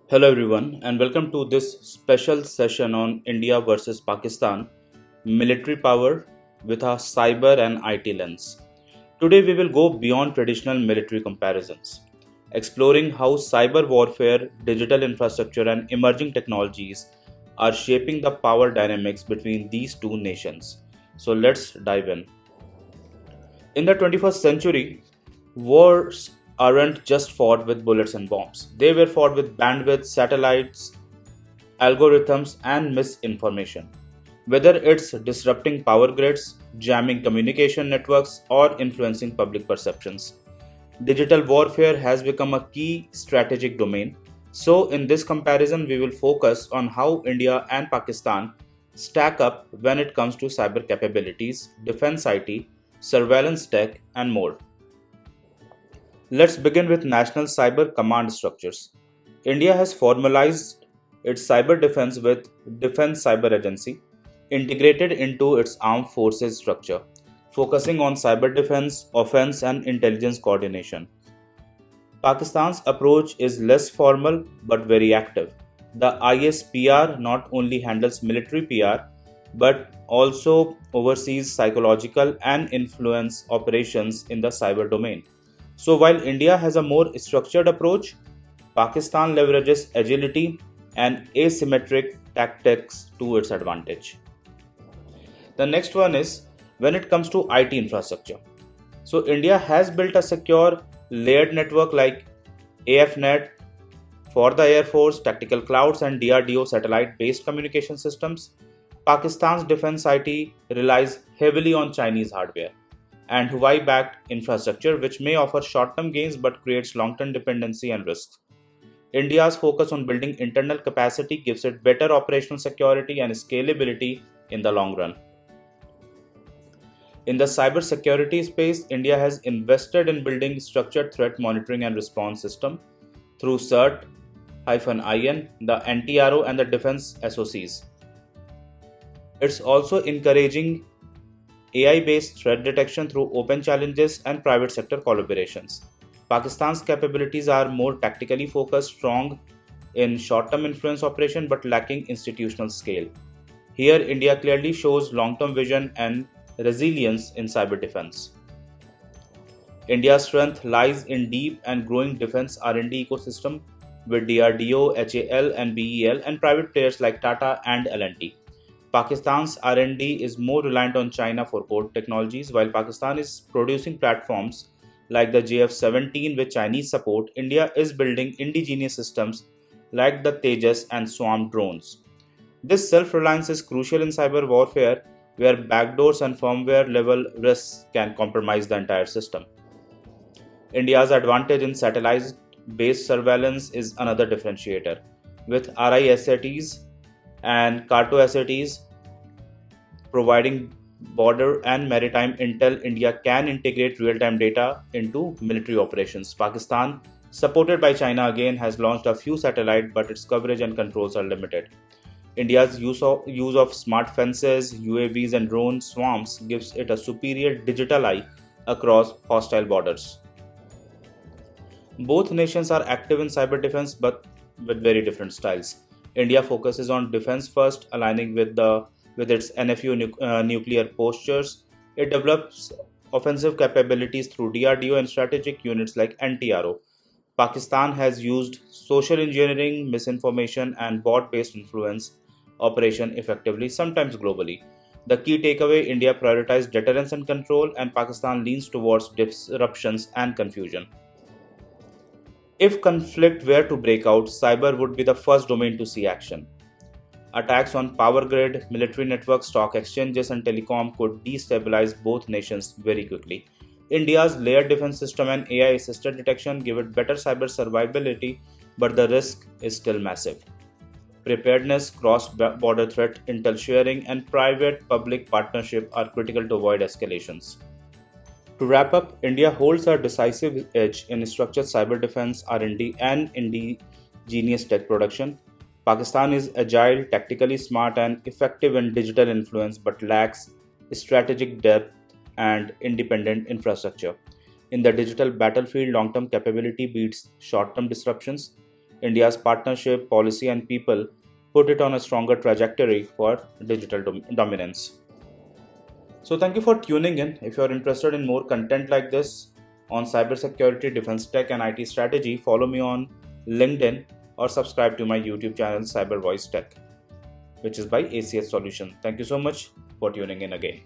Hello, everyone, and welcome to this special session on India versus Pakistan military power with a cyber and IT lens. Today, we will go beyond traditional military comparisons, exploring how cyber warfare, digital infrastructure, and emerging technologies are shaping the power dynamics between these two nations. So, let's dive in. In the 21st century, wars aren't just fought with bullets and bombs. They were fought with bandwidth, satellites, algorithms, and misinformation. Whether it's disrupting power grids, jamming communication networks, or influencing public perceptions, digital warfare has become a key strategic domain. So, in this comparison, we will focus on how India and Pakistan stack up when it comes to cyber capabilities, defense IT, surveillance tech, and more. Let's begin with national cyber command structures. India has formalized its cyber defense with Defense Cyber Agency integrated into its armed forces structure, focusing on cyber defense, offense, and intelligence coordination. Pakistan's approach is less formal but very active. The ISPR not only handles military PR but also oversees psychological and influence operations in the cyber domain. So, while India has a more structured approach, Pakistan leverages agility and asymmetric tactics to its advantage. The next one is when it comes to IT infrastructure. So, India has built a secure layered network like AFNet for the Air Force, tactical clouds, and DRDO satellite based communication systems. Pakistan's defense IT relies heavily on Chinese hardware and Huawei backed infrastructure, which may offer short term gains but creates long term dependency and risks. India's focus on building internal capacity gives it better operational security and scalability in the long run. In the cybersecurity space, India has invested in building structured threat monitoring and response system through CERT-IN, the NTRO and the defense SOCs. It's also encouraging AI-based threat detection through open challenges and private sector collaborations. Pakistan's capabilities are more tactically focused, strong in short-term influence operation but lacking institutional scale. Here, India clearly shows long-term vision and resilience in cyber defense. India's strength lies in deep and growing defense R&D ecosystem with DRDO, HAL and BEL and private players like Tata and L&T. Pakistan's R&D is more reliant on China for core technologies while Pakistan is producing platforms like the JF-17 with Chinese support. India is building indigenous systems like the Tejas and Swarm drones. This self-reliance is crucial in cyber warfare where backdoors and firmware level risks can compromise the entire system. India's advantage in satellite based surveillance is another differentiator. With RISATs and CARTO-SATs providing border and maritime intel, India can integrate real time data into military operations. Pakistan, supported by China again, has launched a few satellites, but its coverage and controls are limited. India's use of smart fences, UAVs, and drone swarms gives it a superior digital eye across hostile borders. Both nations are active in cyber defense but with very different styles. India focuses on defense first, aligning with its NFU nuclear postures. It develops offensive capabilities through DRDO and strategic units like NTRO. Pakistan has used social engineering, misinformation, and bot based influence operation effectively, sometimes globally. The key takeaway: India prioritizes deterrence and control, and Pakistan leans towards disruptions and confusion. If conflict were to break out, cyber would be the first domain to see action. Attacks on power grid, military networks, stock exchanges, and telecom could destabilize both nations very quickly. India's layered defense system and AI assisted detection give it better cyber survivability, but the risk is still massive. Preparedness, cross border threat, intel sharing, and private public partnership are critical to avoid escalations. To wrap up, India holds a decisive edge in structured cyber defense, R&D, and indigenous tech production. Pakistan is agile, tactically smart, and effective in digital influence but lacks strategic depth and independent infrastructure. In the digital battlefield, long term capability beats short term disruptions. India's partnership, policy, and people put it on a stronger trajectory for digital dominance. So, thank you for tuning in. If you're interested in more content like this on cybersecurity, defense tech, and IT strategy, follow me on LinkedIn or subscribe to my YouTube channel, Cyberwise Tech, which is by ACS Solution. Thank you so much for tuning in again.